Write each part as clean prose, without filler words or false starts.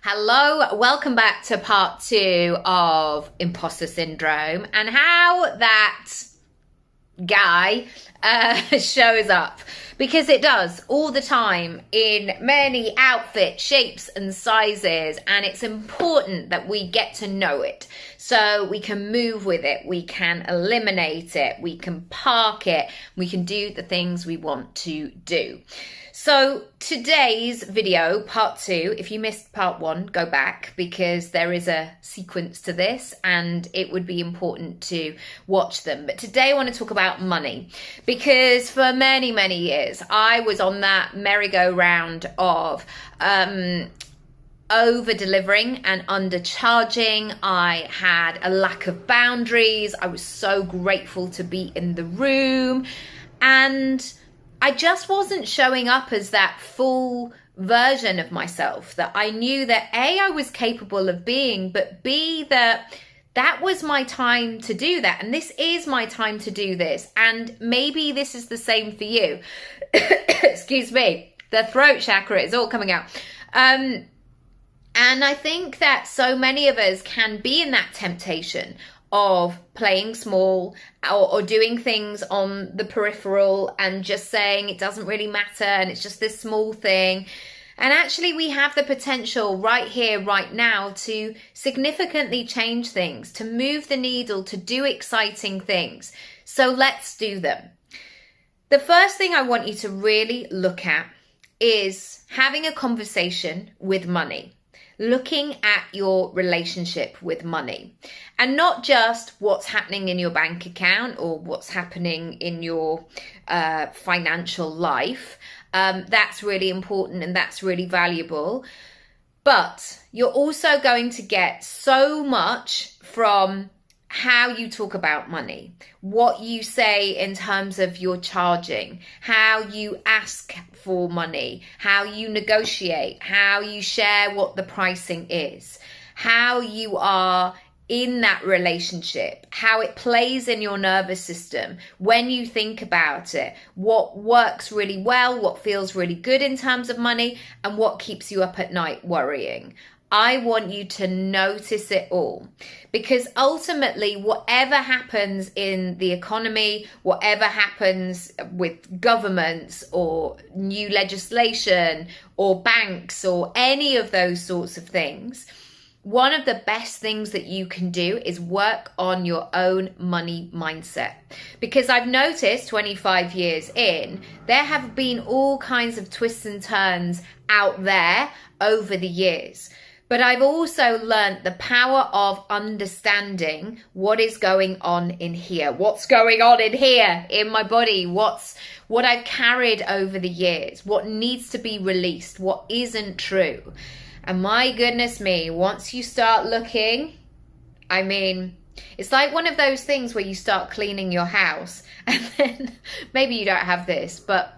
Hello, welcome back to part 2 of Imposter Syndrome and how that guy shows up. Because it does all the time in many outfits, shapes and sizes, and it's important that we get to know it so we can move with it, we can eliminate it, we can park it, we can do the things we want to do. So today's video, part 2, if you missed part 1, go back because there is a sequence to this and it would be important to watch them. But today I want to talk about money because for many, many years I was on that merry-go-round of over-delivering and undercharging. I had a lack of boundaries. I was so grateful to be in the room and I just wasn't showing up as that full version of myself that I knew that A, I was capable of being, but B, that was my time to do that. And this is my time to do this. And maybe this is the same for you. Excuse me. The throat chakra is all coming out. And I think that so many of us can be in that temptation of playing small or doing things on the peripheral and just saying it doesn't really matter and it's just this small thing. And actually we have the potential right here, right now to significantly change things, to move the needle, to do exciting things. So let's do them. The first thing I want you to really look at is having a conversation with money. Looking at your relationship with money and not just what's happening in your bank account or what's happening in your financial life. That's really important and that's really valuable. But you're also going to get so much from how you talk about money, what you say in terms of your charging, how you ask for money, how you negotiate, how you share what the pricing is, how you are in that relationship, how it plays in your nervous system when you think about it, what works really well, what feels really good in terms of money, and what keeps you up at night worrying. I want you to notice it all because ultimately whatever happens in the economy, whatever happens with governments or new legislation or banks or any of those sorts of things, one of the best things that you can do is work on your own money mindset. Because I've noticed 25 years in, there have been all kinds of twists and turns out there over the years. But I've also learned the power of understanding what is going on in here. What's going on in here in my body? What I've carried over the years? What needs to be released? What isn't true? And my goodness me, once you start looking, I mean, it's like one of those things where you start cleaning your house and then maybe you don't have this, but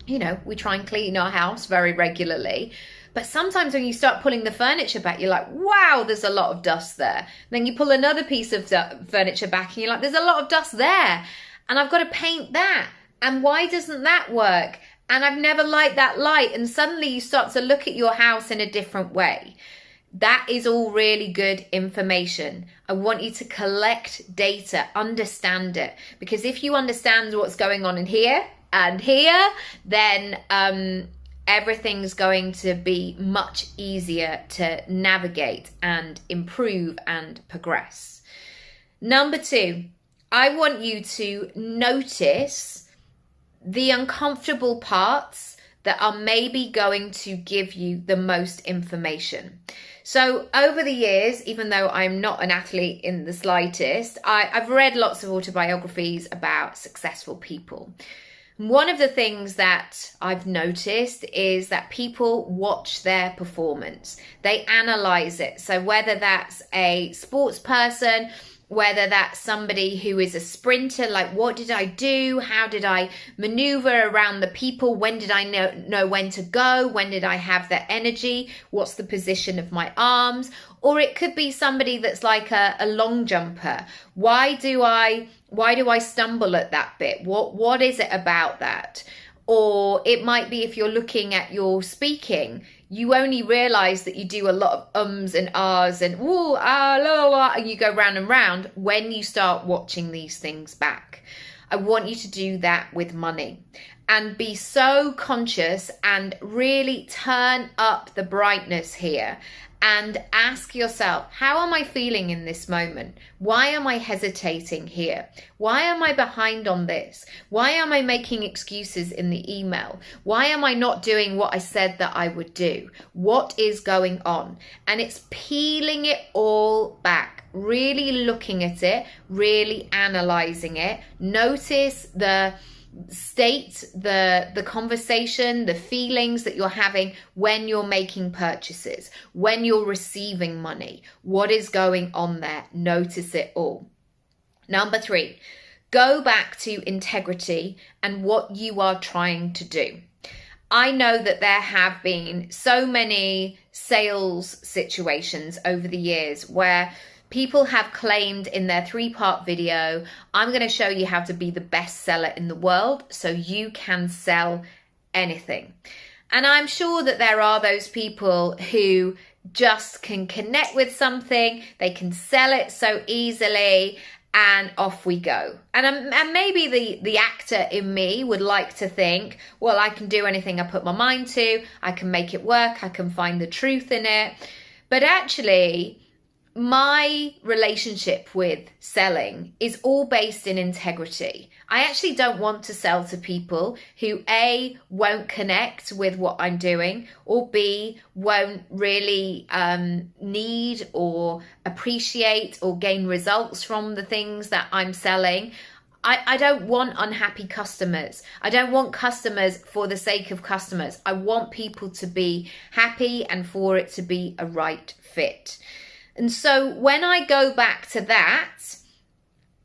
you know, we try and clean our house very regularly. But sometimes when you start pulling the furniture back, you're like, wow, there's a lot of dust there. Then you pull another piece of furniture back and you're like, there's a lot of dust there. And I've got to paint that. And why doesn't that work? And I've never liked that light. And suddenly you start to look at your house in a different way. That is all really good information. I want you to collect data, understand it. Because if you understand what's going on in here and here, then everything's going to be much easier to navigate and improve and progress. Number 2, I want you to notice the uncomfortable parts that are maybe going to give you the most information. So over the years, even though I'm not an athlete in the slightest, I've read lots of autobiographies about successful people. One of the things that I've noticed is that people watch their performance. They analyze it. So whether that's a sports person, whether that's somebody who is a sprinter, like what did I do? How did I maneuver around the people? When did I know when to go? When did I have that energy? What's the position of my arms? Or it could be somebody that's like a long jumper. Why do I stumble at that bit? What is it about that? Or it might be if you're looking at your speaking, you only realize that you do a lot of ums and ahs and ooh, ah, la, la, and you go round and round when you start watching these things back. I want you to do that with money and be so conscious and really turn up the brightness here and ask yourself, how am I feeling in this moment? Why am I hesitating here? Why am I behind on this? Why am I making excuses in the email? Why am I not doing what I said that I would do? What is going on? And it's peeling it all back, really looking at it, really analyzing it. Notice the state, the conversation, the feelings that you're having when you're making purchases, when you're receiving money. What is going on there? Notice it all. Number 3, go back to integrity and what you are trying to do. I know that there have been so many sales situations over the years where people have claimed in their 3-part video, I'm going to show you how to be the best seller in the world so you can sell anything. And I'm sure that there are those people who just can connect with something, they can sell it so easily, and off we go. And maybe the actor in me would like to think, well, I can do anything I put my mind to, I can make it work, I can find the truth in it. But actually, my relationship with selling is all based in integrity. I actually don't want to sell to people who A, won't connect with what I'm doing, or B, won't really need or appreciate or gain results from the things that I'm selling. I don't want unhappy customers. I don't want customers for the sake of customers. I want people to be happy and for it to be a right fit. And so when I go back to that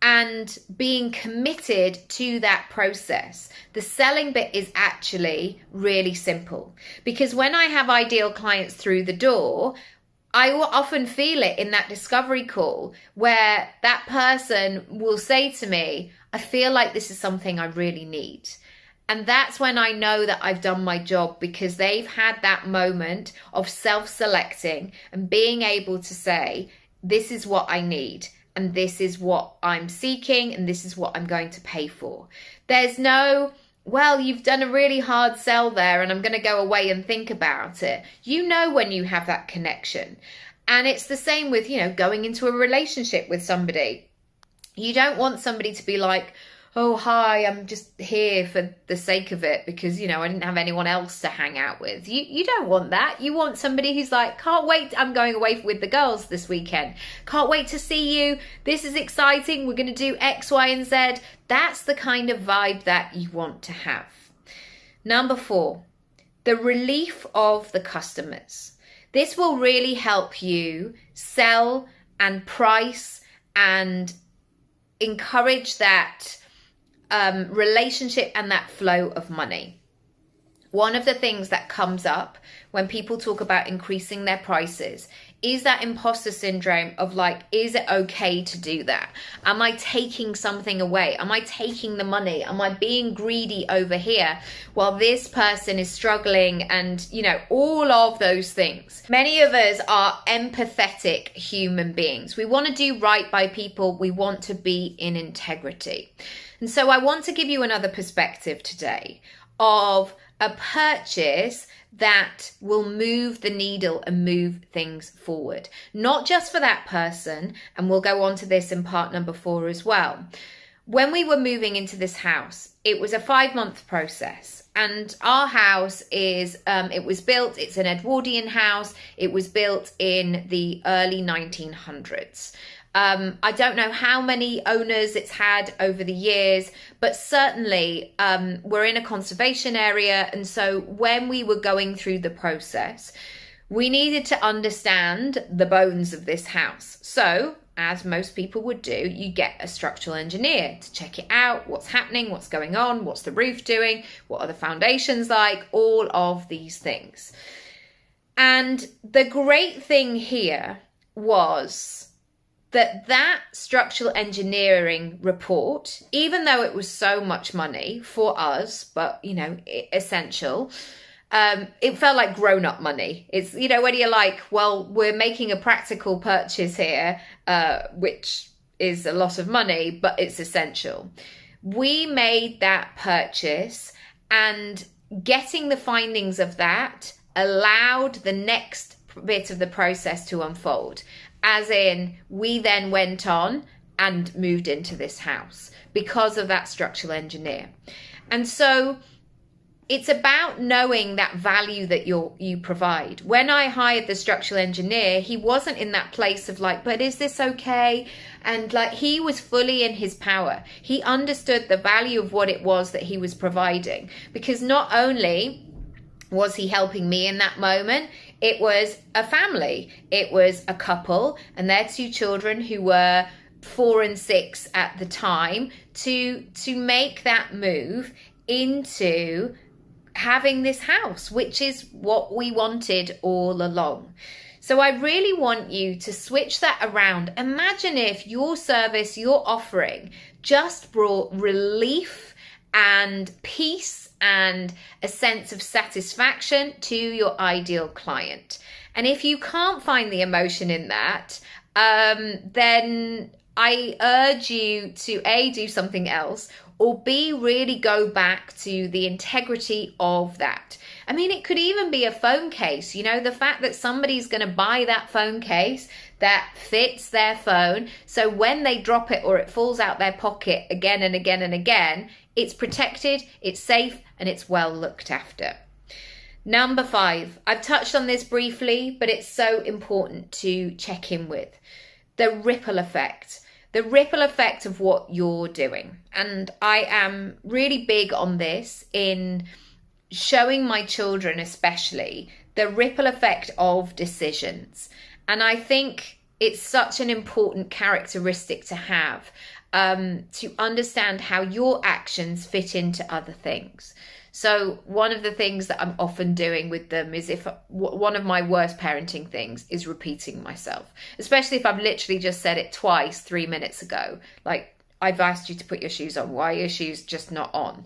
and being committed to that process, the selling bit is actually really simple. Because when I have ideal clients through the door, I will often feel it in that discovery call where that person will say to me, I feel like this is something I really need. And that's when I know that I've done my job, because they've had that moment of self-selecting and being able to say, this is what I need and this is what I'm seeking and this is what I'm going to pay for. There's no, well, you've done a really hard sell there and I'm going to go away and think about it. You know when you have that connection. And it's the same with, going into a relationship with somebody. You don't want somebody to be like, oh, hi, I'm just here for the sake of it because, I didn't have anyone else to hang out with. You don't want that. You want somebody who's like, can't wait, I'm going away with the girls this weekend. Can't wait to see you. This is exciting. We're going to do X, Y, and Z. That's the kind of vibe that you want to have. Number 4, the relief of the customers. This will really help you sell and price and encourage that relationship and that flow of money. One of the things that comes up when people talk about increasing their prices is that imposter syndrome of like, is it okay to do that? Am I taking something away? Am I taking the money? Am I being greedy over here while this person is struggling? And, all of those things. Many of us are empathetic human beings. We want to do right by people. We want to be in integrity. And so I want to give you another perspective today of a purchase that will move the needle and move things forward. Not just for that person, and we'll go on to this in part number 4 as well. When we were moving into this house, it was a 5-month process. And our house is, it was built, it's an Edwardian house. It was built in the early 1900s. I don't know how many owners it's had over the years, but certainly we're in a conservation area. And so when we were going through the process, we needed to understand the bones of this house. So, as most people would do, you get a structural engineer to check it out, what's happening, what's going on, what's the roof doing, what are the foundations like, all of these things. And the great thing here was that structural engineering report, even though it was so much money for us, but, essential, it felt like grown-up money. It's, you know, when you're like, well, we're making a practical purchase here, which is a lot of money, but it's essential. We made that purchase, and getting the findings of that allowed the next bit of the process to unfold. As in, we then went on and moved into this house because of that structural engineer. And so it's about knowing that value that you provide. When I hired the structural engineer, he wasn't in that place of like, but is this okay? And like, he was fully in his power. He understood the value of what it was that he was providing, because not only was he helping me in that moment, it was a family, it was a couple and their 2 children who were 4 and 6 at the time, to make that move into having this house, which is what we wanted all along. So I really want you to switch that around. Imagine if your service, your offering, just brought relief and peace and a sense of satisfaction to your ideal client. And if you can't find the emotion in that, then I urge you to A, do something else, or B, really go back to the integrity of that. I mean, it could even be a phone case. You know, the fact that somebody's going to buy that phone case that fits their phone, so when they drop it or it falls out their pocket again and again and again, it's protected, it's safe, and it's well looked after. Number 5, I've touched on this briefly, but it's so important to check in with. The ripple effect. The ripple effect of what you're doing. And I am really big on this in showing my children especially the ripple effect of decisions. And I think it's such an important characteristic to have, to understand how your actions fit into other things. So one of the things that I'm often doing with them is, if one of my worst parenting things is repeating myself, especially if I've literally just said it twice 3 minutes ago. Like, I've asked you to put your shoes on. Why are your shoes just not on?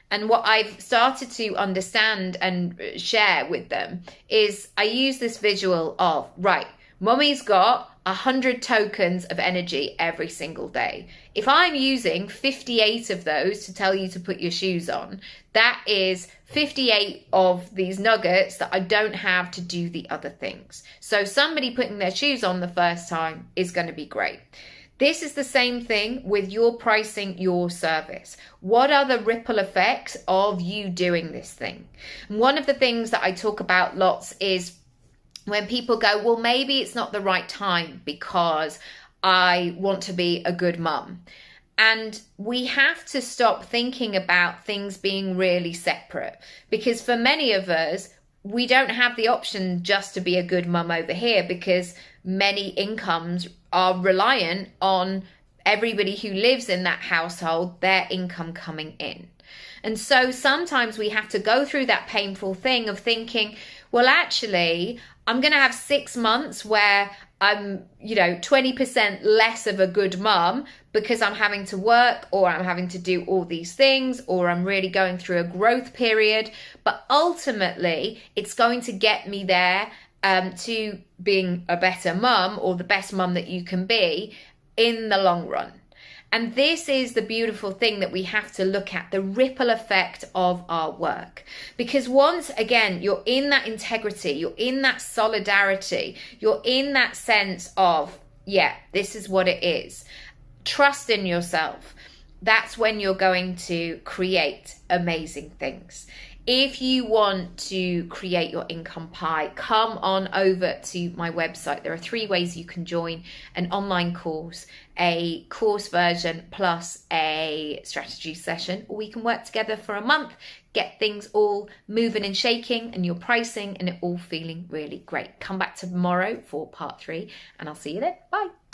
And what I've started to understand and share with them is I use this visual of, right, Mummy's got 100 tokens of energy every single day. If I'm using 58 of those to tell you to put your shoes on, that is 58 of these nuggets that I don't have to do the other things. So somebody putting their shoes on the first time is going to be great. This is the same thing with your pricing, your service. What are the ripple effects of you doing this thing? And one of the things that I talk about lots is when people go, well, maybe it's not the right time because I want to be a good mum. And we have to stop thinking about things being really separate, because for many of us, we don't have the option just to be a good mum over here, because many incomes are reliant on everybody who lives in that household, their income coming in. And so sometimes we have to go through that painful thing of thinking, well, actually, I'm going to have 6 months where I'm, 20% less of a good mum because I'm having to work, or I'm having to do all these things, or I'm really going through a growth period. But ultimately, it's going to get me there to being a better mum, or the best mum that you can be in the long run. And this is the beautiful thing that we have to look at, the ripple effect of our work. Because once again, you're in that integrity, you're in that solidarity, you're in that sense of, yeah, this is what it is. Trust in yourself. That's when you're going to create amazing things. If you want to create your income pie, come on over to my website. There are 3 ways you can join: an online course, a course version, plus a strategy session. Or we can work together for a month, get things all moving and shaking, and your pricing, and it all feeling really great. Come back tomorrow for part 3, and I'll see you there. Bye.